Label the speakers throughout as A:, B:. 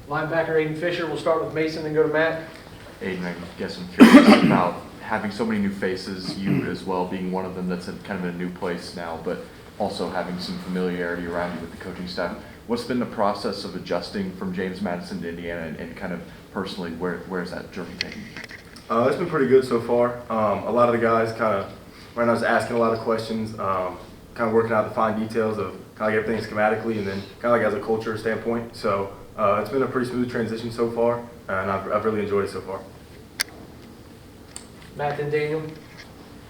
A: Linebacker Aiden Fisher. We'll start with Mason and go to Matt.
B: Aiden, I guess I'm curious about having so many new faces, you as well being one of them that's in kind of a new place now, but also having some familiarity around you with the coaching staff. What's been the process of adjusting from James Madison to Indiana, and kind of personally, where's that journey taking you?
C: It's been pretty good so far. A lot of the guys when I was asking a lot of questions, kind of working out the fine details of kind of like everything schematically, and then kind of like as a culture standpoint. So it's been a pretty smooth transition so far, and I've really enjoyed it so far.
A: Matt and Daniel.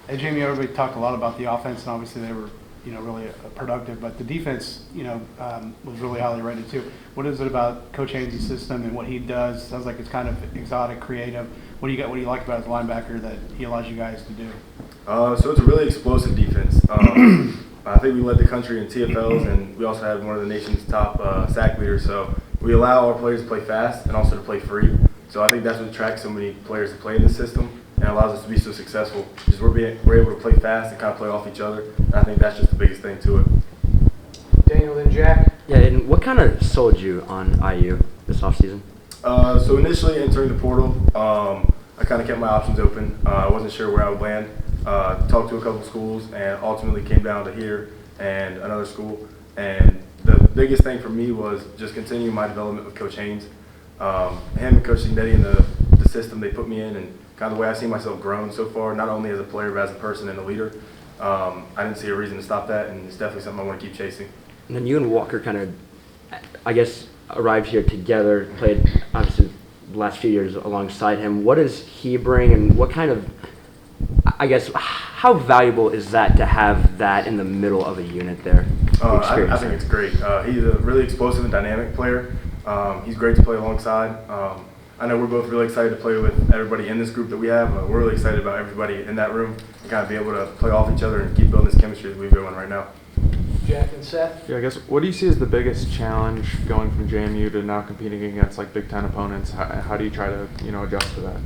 D: Hey, Jamie, everybody talked a lot about the offense, and obviously they were, really productive. But the defense, was really highly rated too. What is it about Coach Haynes' system and what he does? Sounds like it's kind of exotic, creative. What do you like about his linebacker that he allows you guys to do?
C: So it's a really explosive defense. I think we led the country in TFLs, and we also had one of the nation's top sack leaders. So we allow our players to play fast and also to play free. So I think that's what attracts so many players to play in this system and allows us to be so successful. Just we're able to play fast and kind of play off each other. And I think that's just the biggest thing to it.
A: Daniel, then Jack.
E: Yeah, and what kind of sold you on IU this offseason?
C: So initially entering the portal, I kind of kept my options open. I wasn't sure where I would land. Talked to a couple schools and ultimately came down to here and another school. And the biggest thing for me was just continuing my development with Coach Haynes. Him and Coach Signetti and the system they put me in, and kind of the way I've seen myself grown so far, not only as a player but as a person and a leader. I didn't see a reason to stop that, and it's definitely something I want to keep chasing.
E: And then you and Walker kind of, I guess, arrived here together, played obviously the last few years alongside him. What does he bring, and what kind of, I guess, how valuable is that to have that in the middle of a unit there?
C: I think it's great. He's a really explosive and dynamic player. He's great to play alongside. I know we're both really excited to play with everybody in this group that we have. We're really excited about everybody in that room and kind of be able to play off each other and keep building this chemistry that we've got right now.
A: Jack and Seth.
F: Yeah, I guess, what do you see as the biggest challenge going from JMU to now competing against like Big Ten opponents? How do you try to adjust to that?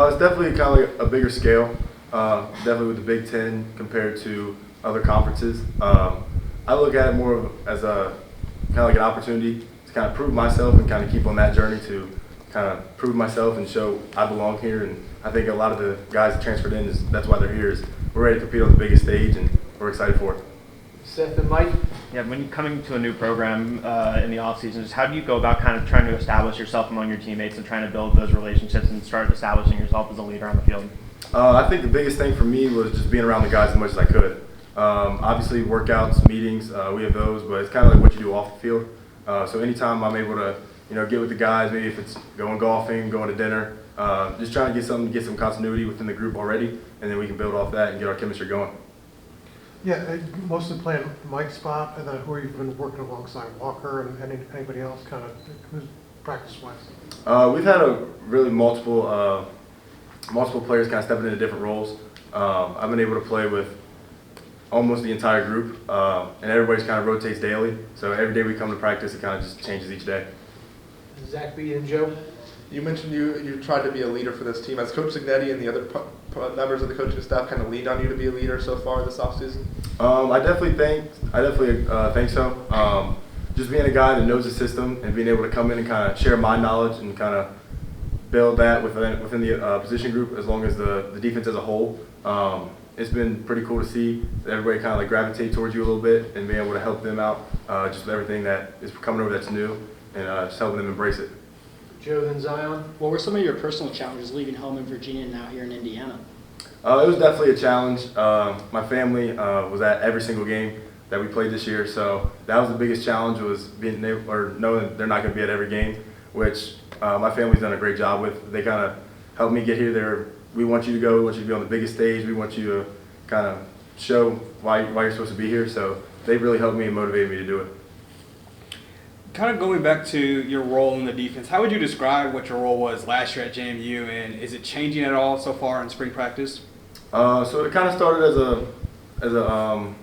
C: It's definitely kind of like a bigger scale. Definitely with the Big Ten compared to other conferences. I look at it more as a kind of like an opportunity to kind of prove myself and kind of keep on that journey to kind of prove myself and show I belong here. And I think a lot of the guys that transferred in, that's why they're here, is we're ready to compete on the biggest stage and we're excited for it.
A: Seth and Mike.
G: Yeah, when you're coming to a new program in the off seasons, how do you go about kind of trying to establish yourself among your teammates and trying to build those relationships and start establishing yourself as a leader on the field?
C: I think the biggest thing for me was just being around the guys as much as I could. Obviously, workouts, meetings, we have those, but it's kind of like what you do off the field. So anytime I'm able to, get with the guys, maybe if it's going golfing, going to dinner, just trying to get some continuity within the group already, and then we can build off that and get our chemistry going.
H: Yeah, mostly playing Mike's spot, and then who have you been working alongside, Walker and anybody else, kind of who's practice-wise? We've
C: had a really multiple players kind of stepping into different roles. I've been able to play with almost the entire group, and everybody's kind of rotates daily. So every day we come to practice, it kind of just changes each day.
A: Zach B. and Joe.
I: You mentioned you tried to be a leader for this team. Has Coach Signetti and the other members of the coaching staff kind of leaned on you to be a leader so far this offseason?
C: I definitely think so. Just being a guy that knows the system and being able to come in and kind of share my knowledge and kind of build that within the position group, as long as the defense as a whole. It's been pretty cool to see that everybody kind of like gravitate towards you a little bit and being able to help them out just with everything that is coming over that's new, and just helping them embrace it.
A: Joe, then Zion.
J: What were some of your personal challenges leaving home in Virginia and now here in Indiana?
C: It was definitely a challenge. My family was at every single game that we played this year, so that was the biggest challenge, was being able, or knowing they're not going to be at every game, which my family's done a great job with. They kind of helped me get here. We want you to go. We want you to be on the biggest stage. We want you to kind of show why you're supposed to be here. So they really helped me and motivated me to do it.
K: Kind of going back to your role in the defense, how would you describe what your role was last year at JMU, and is it changing at all so far in spring practice?
C: So it kind of started as a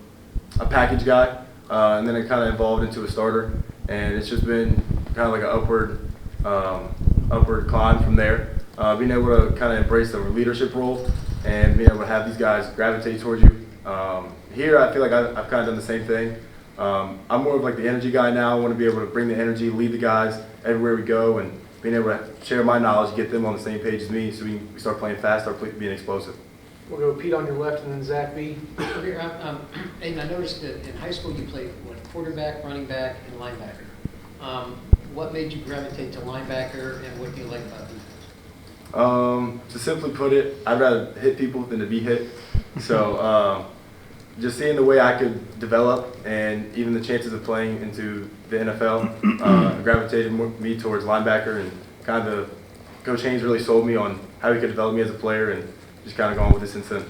C: package guy, and then it kind of evolved into a starter, and it's just been kind of like an upward climb from there. Being able to kind of embrace the leadership role and being able to have these guys gravitate towards you. Here, I feel like I've kind of done the same thing. I'm more of like the energy guy now. I want to be able to bring the energy, lead the guys everywhere we go, and being able to share my knowledge, get them on the same page as me, so we start playing fast, start being explosive.
A: We'll go Pete on your left and then Zach B.
L: Aiden, I noticed that in high school you played quarterback, running back, and linebacker. What made you gravitate to linebacker, and what do you like about defense?
C: To simply put it, I'd rather hit people than to be hit. So just seeing the way I could develop and even the chances of playing into the NFL gravitated me towards linebacker, and kind of Coach Haynes really sold me on how he could develop me as a player, and just kind of gone with it since then.